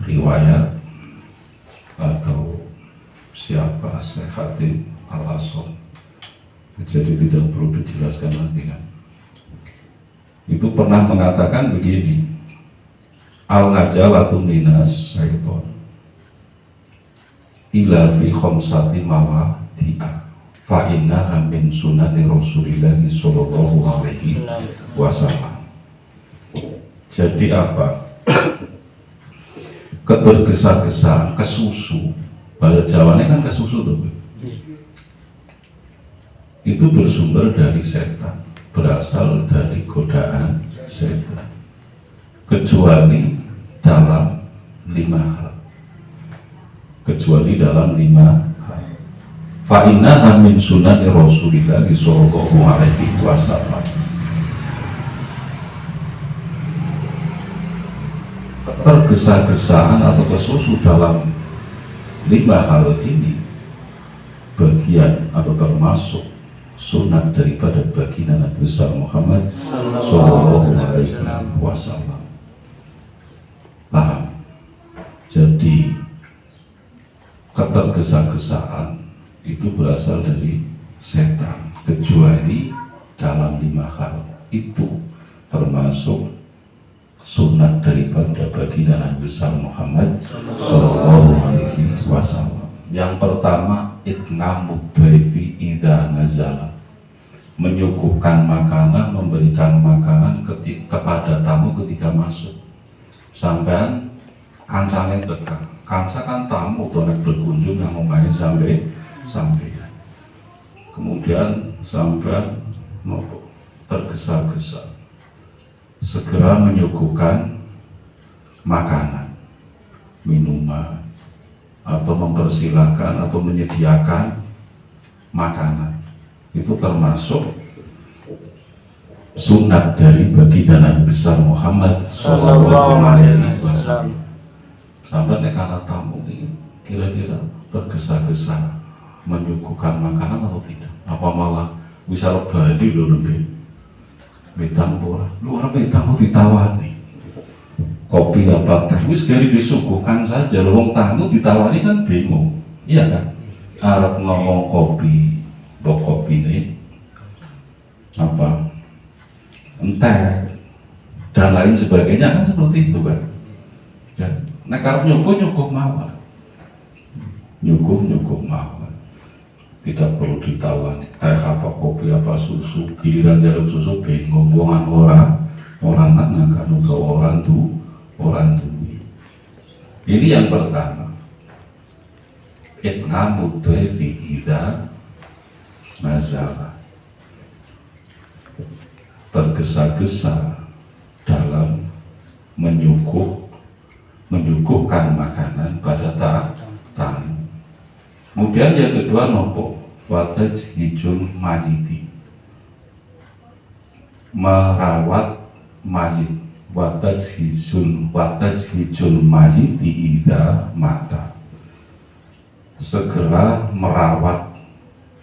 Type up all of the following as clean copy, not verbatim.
riwayat atau siapa Syekh Khatib Al-Aswad, jadi tidak perlu dijelaskan lagi kan. Itu pernah mengatakan begini, al-najalatu minas syaiton ila fi khamsati mawadi'a fa innaha min sunani Rasulillahi sallallahu alaihi wasallam. Jadi apa? Ketergesa-gesaan, kesusu, bahasa Jawanya kan kesusu tuh. Itu bersumber dari setan, berasal dari godaan setan, kecuali dalam 5 hal. Kecuali dalam 5 hal. Fa innaha min sunani Rasulillah sallallahu alaihi wasallam. Tergesa-gesaan atau kesusu dalam 5 hal ini bagian atau termasuk sunat daripada baginda Nabi besar Muhammad sallallahu alaihi wasallam. Paham? Jadi ketergesa-gesaan itu berasal dari setan, kecuali dalam 5 hal. Itu termasuk sunat daripada baginda Nabi besar Muhammad sallallahu alaihi wasallam. Yang pertama, itnamud dhaifi idza nazala, menyuguhkan makanan, memberikan makanan kepada tamu ketika masuk. Sampean kancane tekan, kanca kan tamu tonek berkunjung yang omahe sampai kemudian sampean tergesa-gesa segera menyuguhkan makanan, minuman, atau mempersilahkan atau menyediakan makanan. Itu termasuk sunat dari baginda Nabi besar Muhammad sallallahu alaihi wasallam. Sampai karena tamu ini kira-kira tergesa-gesa menyuguhkan makanan atau tidak? Apa malah bisa lebadi lho lebih betang ora, lu ora betamu ditawani kopi apa teh, wis dari disuguhkan saja. Wong tamu ditawani kan bingung, iya kan? Arab ngomong kopi, bok kopi ini apa entah dan lain sebagainya kan seperti itu kan. Ya, nek arep nyuguh mawon, nyuguh mawon, tidak perlu ditawani teh apa kopi apa susu. Giliran jarum susu bingung, buangan orang anak ke orang tuh. Ini yang pertama, itnamud dhaifi idza nazala, tergesa-gesa dalam menyuguhkan makanan pada tamu. Kemudian yang kedua nopo watajhijul majidi, merawat majid. Watajhijul majidi idza mata, segera merawat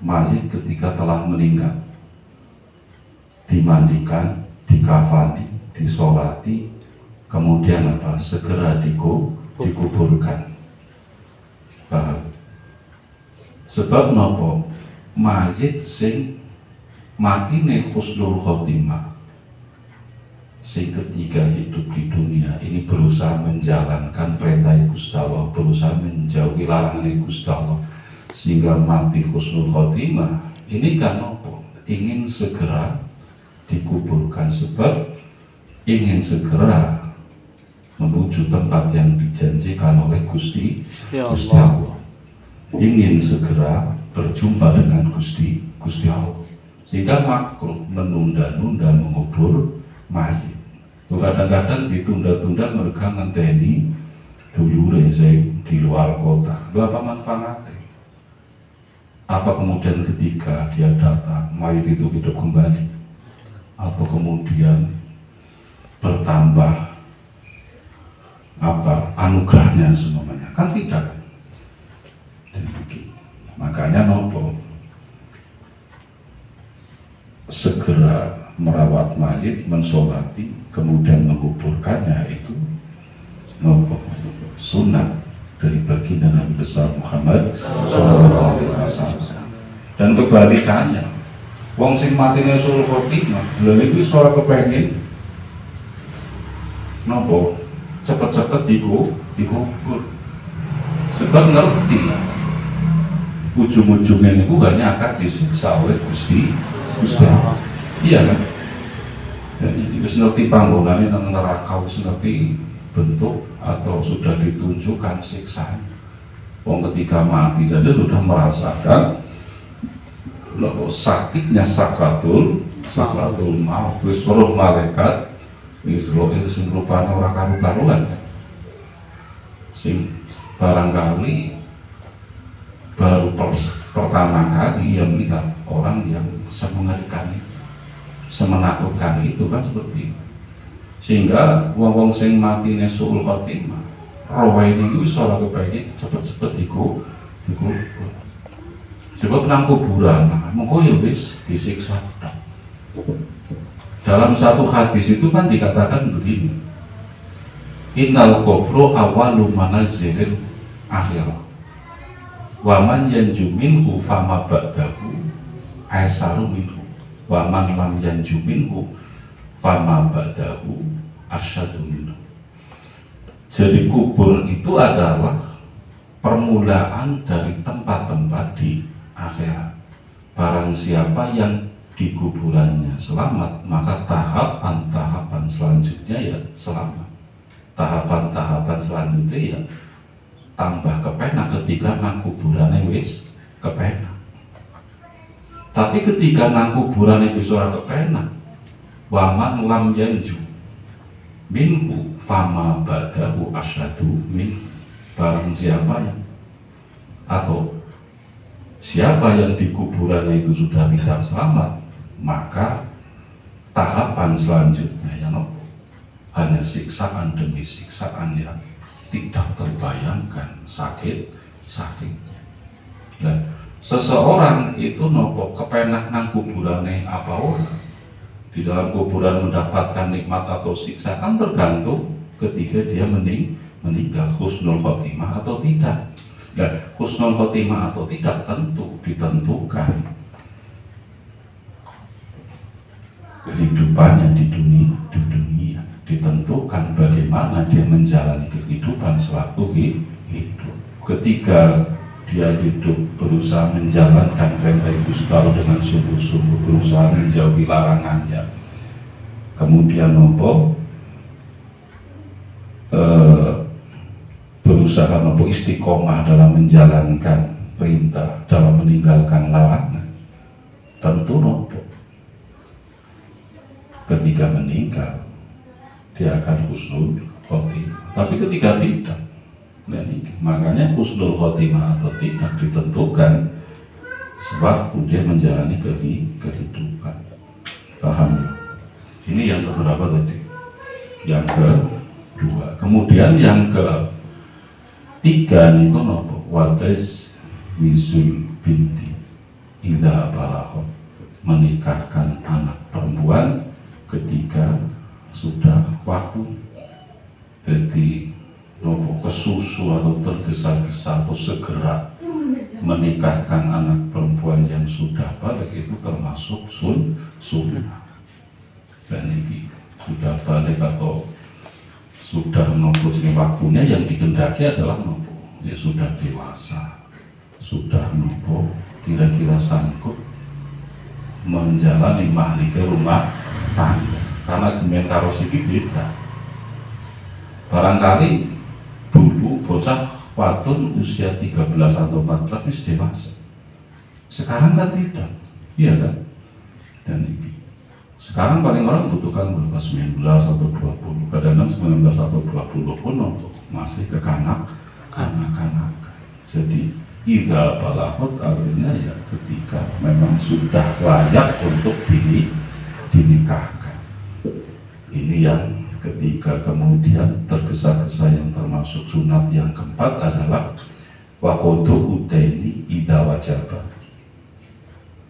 mayit ketika telah meninggal, dimandikan, dikafani, disolati, kemudian apa? Segera dikuburkan. Paham? Sebab nopo mayit sing matine husnul khotimah, sing ketika hidup di dunia ini berusaha menjalankan perintah Gusti Allah, berusaha menjauhi larangan Gusti Allah, sehingga mati husnul khotimah, ini kan nopo? Ingin segera dikuburkan, sebab ingin segera menuju tempat yang dijanjikan oleh Gusti Allah, ingin segera berjumpa dengan Gusti Allah, sehingga makruh menunda-nunda mengubur mayit. Kadang-kadang ditunda-tunda mereka ngenteni dulure sing di luar kota. Lho apa manfaatnya? Apa kemudian ketika dia datang mayit itu hidup kembali? Atau kemudian bertambah apa anugerahnya semuanya? Kan tidak. Makanya nopo segera merawat mayit, mensolati, kemudian menguburkannya, itu nopo sunat dari baginda Nabi besar Muhammad sallallahu alaihi wasallam. Dan kebalikannya, wong sing matine sul khotimah lha iki ora kepengin nopo cepet-cepet dikubur. Sebab ngerti ujung-ujungnya niku hanya akan disiksa oleh Gusti Allah. Iya kan? Dan ini wis ngerti panggonane nang neraka, wis ngerti bentuk atau sudah ditunjukkan siksaan. Wong ketika mati saja sudah merasakan loh sakitnya sakratul maut. Wis roh malaikat wis roh sing rupane ora karu-karuan. Sing barangkali baru pertama kali ia melihat orang yang semengerikan itu, semenakutkan itu kan seperti itu. Sehingga wong sing matine suul khotimah roh ini wis ora kepengin cepet-cepet dikubur. Sebab nang kuburan mengko ya wis disiksa. Dalam satu hadis itu kan dikatakan begini, innal qabru awalu manazilil akhirah wa man yanju minhu fama ba'dahu aisaru minhu wa man lam yanju minhu fama ba'dahu asyadu minhu. Jadi kubur itu adalah permulaan dari tempat-tempat di akhirat. Barang siapa yang di kuburannya selamat, maka tahapan-tahapan selanjutnya ya selamat. Tahapan-tahapan selanjutnya ya tambah kepenak ketika nang kuburannya wis kepenak. Tapi ketika nang kuburannya wis ora kepenak, waman lam yanju minhu fama ba'dahu asyadu min. Barang siapa yang atau siapa yang di kuburannya itu sudah tidak selamat, maka tahapan selanjutnya yang hanya siksaan demi siksaan yang tidak terbayangkan sakitnya. Dan seseorang itu nopo kepenak nang kuburannya apa orang di dalam kuburan mendapatkan nikmat atau siksa kan tergantung ketika dia meninggal husnul khotimah atau tidak. Dan husnul khotimah atau tidak tentu ditentukan kehidupannya di dunia, ditentukan bagaimana dia menjalani kehidupan selaku hidup. Ketika dia hidup berusaha menjalankan perintah Gusti Allah dengan sungguh-sungguh, berusaha menjauhi larangannya, kemudian berusaha istiqomah dalam menjalankan perintah, dalam meninggalkan larangan, tentu ketika meninggal dia akan husnul khotimah. Tapi ketika tidak, makanya husnul khotimah atau tidak ditentukan sewaktu dia menjalani kehidupan. Paham ya? Ini yang keberapa tadi? Yang kedua. Kemudian yang ketiga nih nopo wates wisul binti idza balagha, menikahkan anak perempuan ketika sudah waktu. Jadi nopo kesusu atau tergesa-gesa atau segera menikahkan anak perempuan yang sudah balik itu termasuk sunnah. Dan ini sudah balik atau sudah nopo ini waktunya yang dikehendaki adalah nopo ya sudah dewasa, sudah nopo kira-kira sanggup menjalani mahlike rumah tangga. Karena gemen karo siki beda. Barangkali dulu bocah wadon usia 13 atau 14 wis dewasa. Sekarang kan tidak, iya kan? Dan ini sekarang paling orang membutuhkan berapa 19 atau 20, kadang-kadang 19 atau 20 pun masih kekanak-kanakan. Jadi idza balaghot artinya ya ketika memang sudah layak untuk dinikahkan. Ini yang ketika kemudian tergesa-gesa yang termasuk sunat yang keempat adalah waqodu udaini idza wajaba,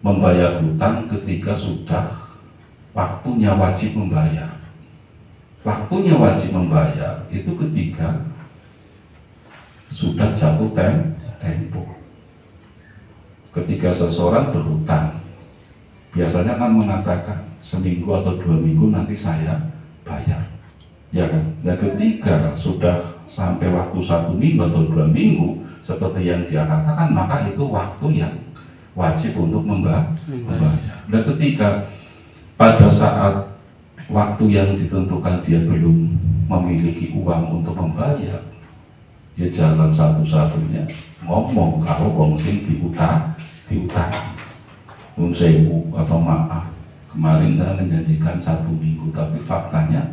membayar hutang ketika sudah waktunya wajib membayar. waktunya wajib membayar itu ketika sudah jatuh tempo. Ketika seseorang berhutang, biasanya kan mengatakan seminggu atau 2 minggu nanti saya bayar, ya kan? Dan ketika sudah sampai waktu 1 minggu atau 2 minggu seperti yang dia katakan, maka itu waktu yang wajib untuk membayar. Dan ketika pada saat waktu yang ditentukan dia belum memiliki uang untuk membayar, ya jalan satu-satunya ngomong kalau wong sing diutang sewu atau maaf, kemarin saya menjanjikan 1 minggu tapi faktanya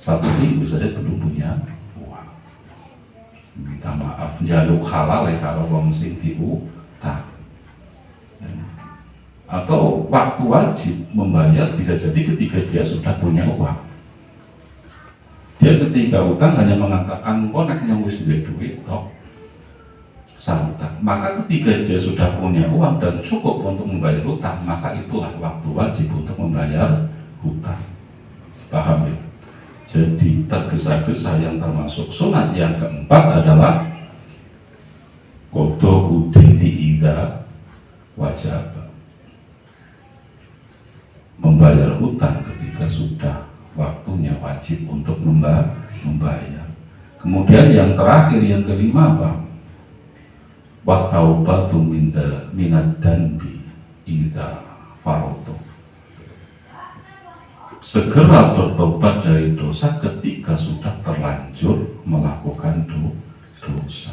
1 minggu saja belum punya uang, minta maaf, jaluk halal ya kalau wong sing diutang. Atau waktu wajib membayar bisa jadi ketika dia sudah punya uang. Dia ketika utang hanya mengatakan koneknya wis duit toh sautang. Maka ketika dia sudah punya uang dan cukup untuk membayar hutang, maka itulah waktu wajib untuk membayar hutang. Paham ya? Jadi tergesa-gesa yang termasuk sunat yang keempat adalah qada udini idza wajib, membayar hutang ketika sudah waktunya wajib untuk membayar. Kemudian yang terakhir, yang kelima apa? Wa taubatu minad danbi idza faratu, segera bertobat dari dosa ketika sudah terlanjur melakukan dosa.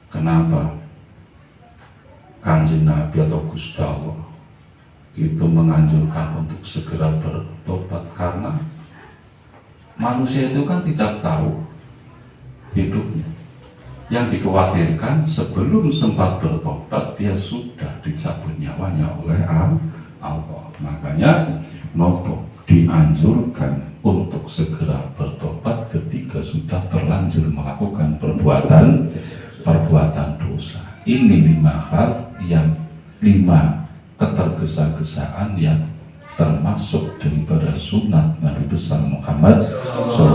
Kenapa Kanjeng Nabi atau Gusti Allah itu menganjurkan untuk segera bertobat? Karena manusia itu kan tidak tahu hidupnya. Yang dikhawatirkan sebelum sempat bertobat dia sudah dicabut nyawanya oleh Allah. Makanya nopo dianjurkan untuk segera bertobat ketika sudah terlanjur melakukan perbuatan dosa. Ini 5 hal yang 5 ketergesa-gesaan yang termasuk daripada sunat Nabi besar Muhammad SAW.